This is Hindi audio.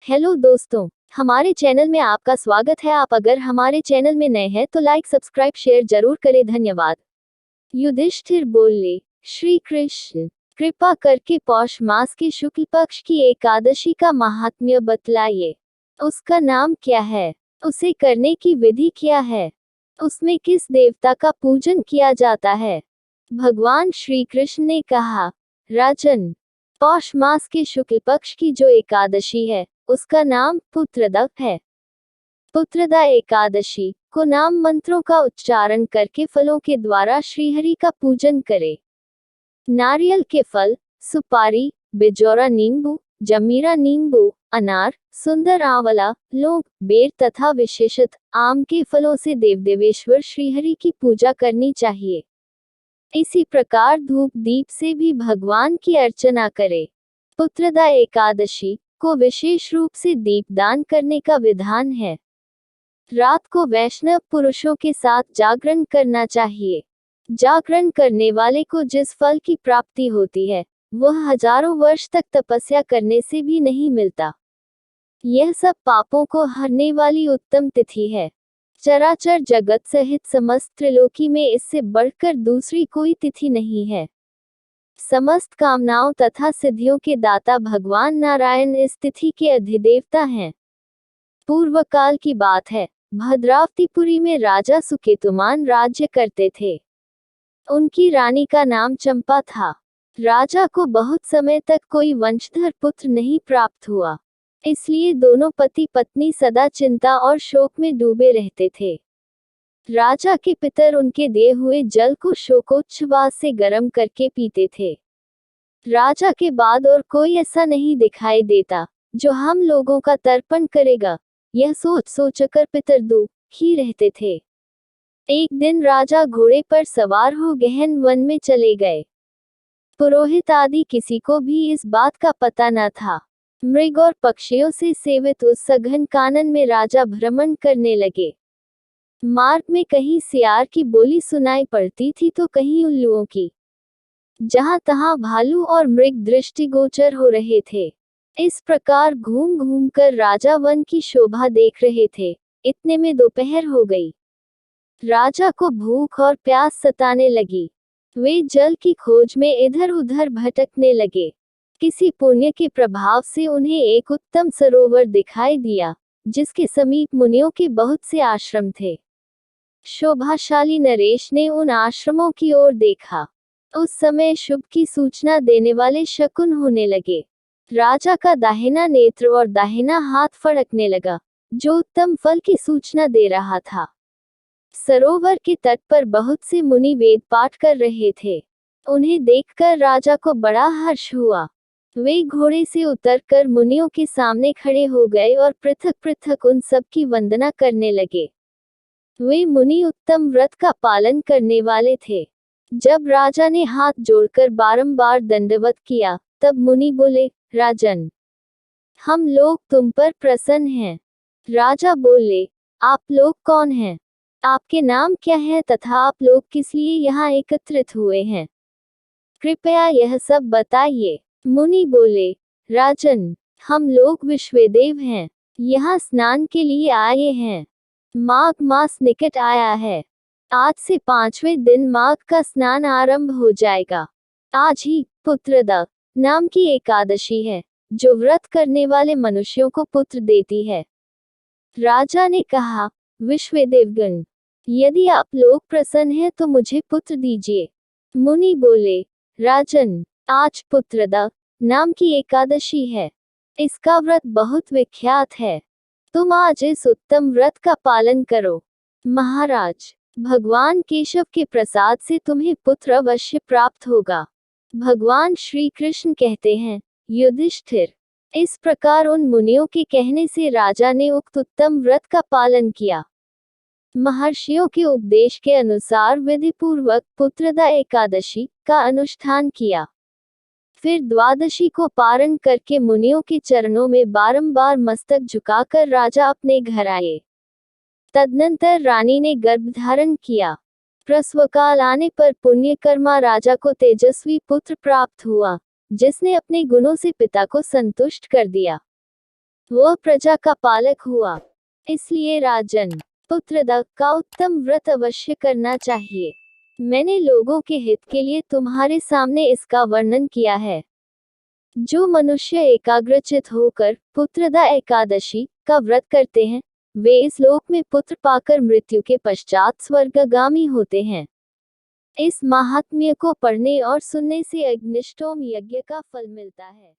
हेलो दोस्तों, हमारे चैनल में आपका स्वागत है। आप अगर हमारे चैनल में नए हैं तो लाइक सब्सक्राइब शेयर जरूर करें, धन्यवाद। युधिष्ठिर बोले, श्री कृष्ण कृपा करके पौष मास के शुक्ल पक्ष की एकादशी का महात्म्य बतलाइए। उसका नाम क्या है? उसे करने की विधि क्या है? उसमें किस देवता का पूजन किया जाता है? भगवान श्री कृष्ण ने कहा, राजन, पौष मास के शुक्ल पक्ष की जो एकादशी है उसका नाम पुत्रदा है। पुत्रदा एकादशी को नाम मंत्रों का उच्चारण करके फलों के द्वारा श्रीहरि का पूजन करे। नारियल के फल, सुपारी, बिजौरा नींबू, जमीरा नींबू, अनार, सुंदर आंवला, लौंग, बेर तथा विशेषत आम के फलों से देवदेवेश्वर श्रीहरि की पूजा करनी चाहिए। इसी प्रकार धूप दीप से भी भगवान की अर्चना करे। पुत्रदा एकादशी को विशेष रूप से दीपदान करने का विधान है। रात को वैष्णव पुरुषों के साथ जागरण करना चाहिए। जागरण करने वाले को जिस फल की प्राप्ति होती है वह हजारों वर्ष तक तपस्या करने से भी नहीं मिलता। यह सब पापों को हरने वाली उत्तम तिथि है। चराचर जगत सहित समस्त त्रिलोकी में इससे बढ़कर दूसरी कोई तिथि नहीं है। समस्त कामनाओं तथा सिद्धियों के दाता भगवान नारायण इस तिथि के अधिदेवता हैं। पूर्व काल की बात है, भद्रावतीपुरी में राजा सुकेतुमान राज्य करते थे। उनकी रानी का नाम चंपा था। राजा को बहुत समय तक कोई वंशधर पुत्र नहीं प्राप्त हुआ, इसलिए दोनों पति पत्नी सदा चिंता और शोक में डूबे रहते थे। राजा के पितर उनके दिए हुए जल को शोकोच्छ्वास से गर्म करके पीते थे। राजा के बाद और कोई ऐसा नहीं दिखाई देता जो हम लोगों का तर्पण करेगा, यह सोच सोचकर पितर दुखी रहते थे। एक दिन राजा घोड़े पर सवार हो गहन वन में चले गए। पुरोहित आदि किसी को भी इस बात का पता न था। मृग और पक्षियों से सेवित उस सघन कानन में राजा भ्रमण करने लगे। मार्ग में कहीं सियार की बोली सुनाई पड़ती थी तो कहीं उल्लुओं की। जहां तहां भालू और मृग दृष्टिगोचर हो रहे थे। इस प्रकार घूम घूम कर राजा वन की शोभा देख रहे थे। इतने में दोपहर हो गई। राजा को भूख और प्यास सताने लगी। वे जल की खोज में इधर उधर भटकने लगे। किसी पुण्य के प्रभाव से उन्हें एक उत्तम सरोवर दिखाई दिया, जिसके समीप मुनियों के बहुत से आश्रम थे। शोभाशाली नरेश ने उन आश्रमों की ओर देखा। उस समय शुभ की सूचना देने वाले शकुन होने लगे। राजा का दाहिना नेत्र और दाहिना हाथ फड़कने लगा, जो उत्तम फल की सूचना दे रहा था। सरोवर के तट पर बहुत से मुनि वेद पाठ कर रहे थे। उन्हें देखकर राजा को बड़ा हर्ष हुआ। वे घोड़े से उतरकर मुनियों के सामने खड़े हो गए और पृथक पृथक उन सब की वंदना करने लगे। वे मुनि उत्तम व्रत का पालन करने वाले थे। जब राजा ने हाथ जोड़कर बारंबार दंडवत किया, तब मुनि बोले, राजन, हम लोग तुम पर प्रसन्न हैं। राजा बोले, आप लोग कौन हैं? आपके नाम क्या है तथा आप लोग किस लिए यहाँ एकत्रित हुए हैं? कृपया यह सब बताइए। मुनि बोले, राजन, हम लोग विश्वदेव हैं। यहाँ स्नान के लिए आए हैं। माघ मास निकट आया है। आज से 5वें दिन माघ का स्नान आरंभ हो जाएगा। आज ही पुत्रदा नाम की एकादशी है, जो व्रत करने वाले मनुष्यों को पुत्र देती है। राजा ने कहा, विश्वदेवगण, यदि आप लोग प्रसन्न हैं तो मुझे पुत्र दीजिए। मुनि बोले, राजन, आज पुत्रदा नाम की एकादशी है। इसका व्रत बहुत विख्यात है। तुम आज इस उत्तम व्रत का पालन करो। महाराज, भगवान केशव के प्रसाद से तुम्हें पुत्र अवश्य प्राप्त होगा। भगवान श्री कृष्ण कहते हैं, युधिष्ठिर, इस प्रकार उन मुनियों के कहने से राजा ने उक्त उत्तम व्रत का पालन किया। महर्षियों के उपदेश के अनुसार विधि पूर्वक पुत्रदा एकादशी का अनुष्ठान किया। फिर द्वादशी को पारण करके मुनियों के चरणों में बारंबार मस्तक झुकाकर राजा अपने घर आए। तदनंतर रानी ने गर्भधारण किया। प्रसवकाल आने पर पुण्यकर्मा राजा को तेजस्वी पुत्र प्राप्त हुआ, जिसने अपने गुणों से पिता को संतुष्ट कर दिया। वह प्रजा का पालक हुआ। इसलिए राजन, पुत्रदा का उत्तम व्रत अवश्य करना चाहिए। मैंने लोगों के हित के लिए तुम्हारे सामने इसका वर्णन किया है। जो मनुष्य एकाग्रचित होकर पुत्रदा एकादशी का व्रत करते हैं, वे इस लोक में पुत्र पाकर मृत्यु के पश्चात स्वर्गगामी होते हैं। इस महात्म्य को पढ़ने और सुनने से अग्निष्टोम यज्ञ का फल मिलता है।